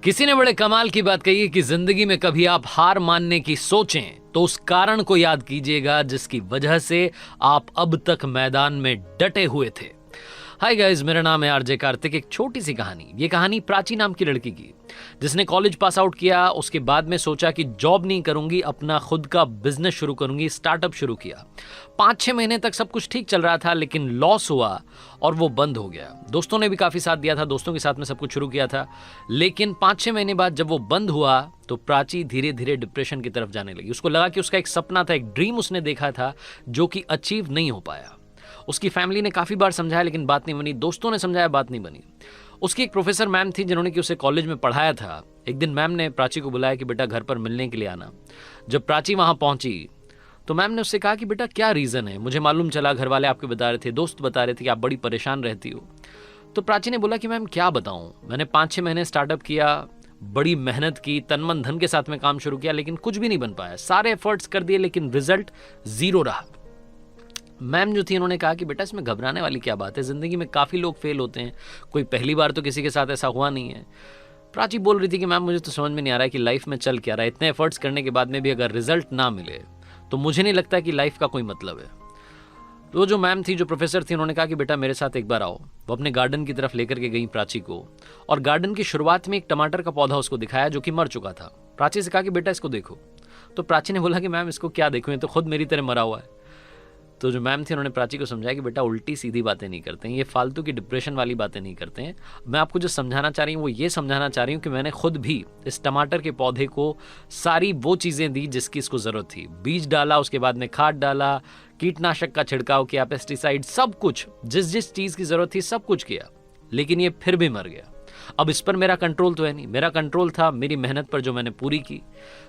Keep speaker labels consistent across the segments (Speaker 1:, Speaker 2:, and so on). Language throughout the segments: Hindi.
Speaker 1: किसी ने बड़े कमाल की बात कही है कि जिंदगी में कभी आप हार मानने की सोचें तो उस कारण को याद कीजिएगा जिसकी वजह से आप अब तक मैदान में डटे हुए थे। हाय गाइस, मेरा नाम है आरजे कार्तिक। एक छोटी सी कहानी। ये कहानी प्राची नाम की लड़की की, जिसने कॉलेज पास आउट किया। उसके बाद में सोचा कि जॉब नहीं करूंगी, अपना खुद का बिजनेस शुरू करूंगी। स्टार्टअप शुरू किया। 5-6 महीने तक सब कुछ ठीक चल रहा था, लेकिन लॉस हुआ और वो बंद हो गया। दोस्तों ने भी काफी साथ दिया था, दोस्तों के साथ में सब कुछ शुरू किया था, लेकिन 5-6 महीने बाद जब वो बंद हुआ तो प्राची धीरे धीरे डिप्रेशन की तरफ जाने लगी। उसको लगा कि उसका एक सपना था, एक ड्रीम उसने देखा था जो कि अचीव नहीं हो पाया। उसकी फैमिली ने काफ़ी बार समझाया लेकिन बात नहीं बनी। दोस्तों ने समझाया, बात नहीं बनी। उसकी एक प्रोफेसर मैम थी जिन्होंने कि उसे कॉलेज में पढ़ाया था। एक दिन मैम ने प्राची को बुलाया कि बेटा घर पर मिलने के लिए आना। जब प्राची वहाँ पहुँची तो मैम ने उससे कहा कि बेटा क्या रीज़न है, मुझे मालूम चला घर वाले आपके बता रहे थे, दोस्त बता रहे थे कि आप बड़ी परेशान रहती हो। तो प्राची ने बोला कि मैम क्या बताऊँ, मैंने 5-6 महीने स्टार्टअप किया, बड़ी मेहनत की, तन मन धन के साथ में काम शुरू किया, लेकिन कुछ भी नहीं बन पाया। सारे एफर्ट्स कर दिए लेकिन रिजल्ट ज़ीरो रहा। मैम जो थी उन्होंने कहा कि बेटा इसमें घबराने वाली क्या बात है, ज़िंदगी में काफ़ी लोग फेल होते हैं, कोई पहली बार तो किसी के साथ ऐसा हुआ नहीं है। प्राची बोल रही थी कि मैम मुझे तो समझ में नहीं आ रहा है कि लाइफ में चल क्या रहा है, इतने एफर्ट्स करने के बाद में भी अगर रिजल्ट ना मिले तो मुझे नहीं लगता कि लाइफ का कोई मतलब है। तो जो मैम थी, जो प्रोफेसर थी, उन्होंने कहा कि बेटा मेरे साथ एक बार आओ। वो अपने गार्डन की तरफ लेकर के गई प्राची को, और गार्डन की शुरुआत में एक टमाटर का पौधा उसको दिखाया जो कि मर चुका था। प्राची से कहा कि बेटा इसको देखो। तो प्राची ने बोला कि मैम इसको क्या देखूँ, ये तो खुद मेरी तरह मरा हुआ है। तो जो मैम थी उन्होंने प्राची को समझाया कि बेटा उल्टी सीधी बातें नहीं करते हैं, ये फालतू की डिप्रेशन वाली बातें नहीं करते हैं। मैं आपको जो समझाना चाह रही हूँ वो ये समझाना चाह रही हूँ कि मैंने खुद भी इस टमाटर के पौधे को सारी वो चीज़ें दी जिसकी इसको ज़रूरत थी। बीज डाला, उसके बाद में खाद डाला, कीटनाशक का छिड़काव किया, पेस्टिसाइड, सब कुछ, जिस जिस चीज़ की ज़रूरत थी सब कुछ किया, लेकिन ये फिर भी मर गया। अब इस पर मेरा कंट्रोल तो है नहीं, मेरा कंट्रोल था मेरी मेहनत पर जो मैंने पूरी की।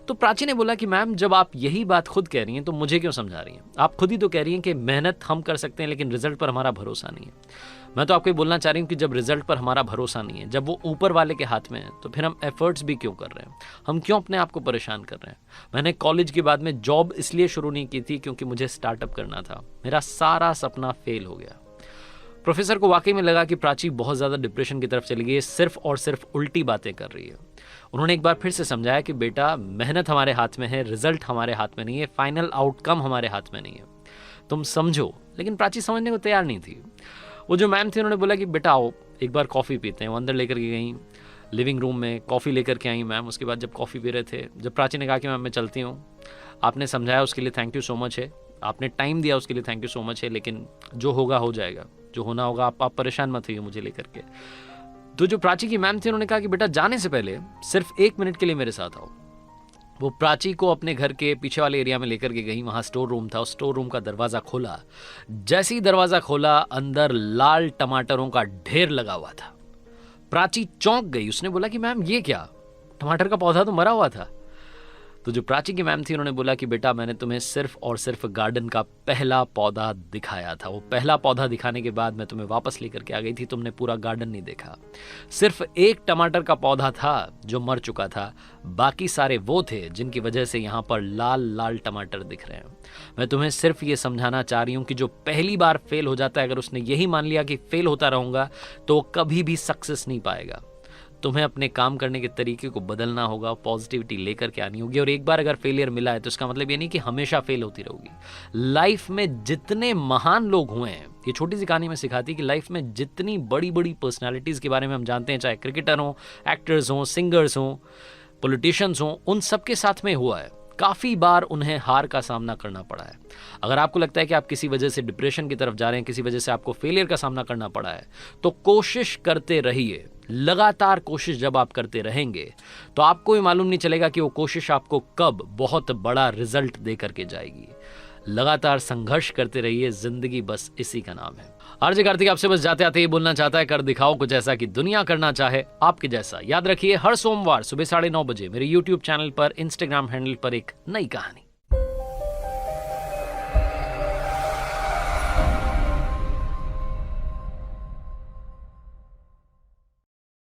Speaker 1: तो प्राची ने बोला कि मैम जब आप यही बात खुद कह रही हैं तो मुझे क्यों समझा रही हैं? आप खुद ही तो कह रही हैं कि मेहनत हम कर सकते हैं लेकिन रिजल्ट पर हमारा भरोसा नहीं है। मैं तो आपको ये बोलना चाह रही हूँ कि जब रिजल्ट पर हमारा भरोसा नहीं है, जब वो ऊपर वाले के हाथ में है, तो फिर हम एफर्ट्स भी क्यों कर रहे हैं? हम क्यों अपने आप को परेशान कर रहे हैं? मैंने कॉलेज के बाद में जॉब इसलिए शुरू नहीं की थी क्योंकि मुझे स्टार्टअप करना था। मेरा सारा सपना फेल हो गया। प्रोफेसर को वाकई में लगा कि प्राची बहुत ज़्यादा डिप्रेशन की तरफ चली गई है, सिर्फ और सिर्फ उल्टी बातें कर रही है। उन्होंने एक बार फिर से समझाया कि बेटा मेहनत हमारे हाथ में है, रिजल्ट हमारे हाथ में नहीं है, फाइनल आउटकम हमारे हाथ में नहीं है, तुम समझो। लेकिन प्राची समझने को तैयार नहीं थी। वो जो मैम थी उन्होंने बोला कि बेटा आओ एक बार कॉफ़ी पीते हैं। वो अंदर लेकर के गई, लिविंग रूम में कॉफ़ी लेकर के आई मैम। उसके बाद जब कॉफ़ी पी रहे थे, जब प्राची ने कहा कि मैम मैं चलती हूँ, आपने समझाया उसके लिए थैंक यू सो मच है, आपने टाइम दिया उसके लिए थैंक यू सो मच है, लेकिन जो होगा हो जाएगा, जो होना होगा, आप परेशान मत होइए मुझे लेकर के। तो जो प्राची की मैम थी उन्होंने कहा कि बेटा जाने से पहले सिर्फ 1 मिनट के लिए मेरे साथ आओ। वो प्राची को अपने घर के पीछे वाले एरिया में लेकर के गई। वहाँ स्टोर रूम था, उस स्टोर रूम का दरवाज़ा खोला। जैसे ही दरवाज़ा खोला, अंदर लाल टमाटरों का ढेर लगा हुआ था। प्राची चौंक गई। उसने बोला कि मैम ये क्या, टमाटर का पौधा तो मरा हुआ था। तो जो प्राची की मैम थी उन्होंने बोला कि बेटा मैंने तुम्हें सिर्फ और सिर्फ गार्डन का पहला पौधा दिखाया था। वो पहला पौधा दिखाने के बाद मैं तुम्हें वापस लेकर के आ गई थी, तुमने पूरा गार्डन नहीं देखा। सिर्फ एक टमाटर का पौधा था जो मर चुका था, बाकी सारे वो थे जिनकी वजह से यहाँ पर लाल लाल टमाटर दिख रहे हैं। मैं तुम्हें सिर्फ ये समझाना चाह रही हूँ कि जो पहली बार फेल हो जाता है, अगर उसने यही मान लिया कि फेल होता रहूँगा तो कभी भी सक्सेस नहीं पाएगा। तुम्हें अपने काम करने के तरीके को बदलना होगा, पॉजिटिविटी लेकर के आनी होगी। और एक बार अगर फेलियर मिला है तो इसका मतलब ये नहीं कि हमेशा फेल होती रहोगी। लाइफ में जितने महान लोग हुए हैं, ये छोटी सी कहानी में सिखाती है कि लाइफ में जितनी बड़ी बड़ी पर्सनालिटीज़ के बारे में हम जानते हैं, चाहे क्रिकेटर हों, एक्टर्स हों, सिंगर्स हों, पॉलिटिशियंस हों, उन सबके साथ में हुआ है। काफ़ी बार उन्हें हार का सामना करना पड़ा है। अगर आपको लगता है कि आप किसी वजह से डिप्रेशन की तरफ जा रहे हैं, किसी वजह से आपको फेलियर का सामना करना पड़ा है, तो कोशिश करते रहिए। लगातार कोशिश जब आप करते रहेंगे तो आपको भी मालूम नहीं चलेगा कि वो कोशिश आपको कब बहुत बड़ा रिजल्ट दे करके जाएगी। लगातार संघर्ष करते रहिए, जिंदगी बस इसी का नाम है। आरजे कार्तिक आपसे बस जाते आते ये बोलना चाहता है, कर दिखाओ कुछ ऐसा कि दुनिया करना चाहे आपके जैसा। याद रखिए, हर सोमवार सुबह 9:30 बजे मेरे YouTube चैनल पर, इंस्टाग्राम हैंडल पर एक नई कहानी।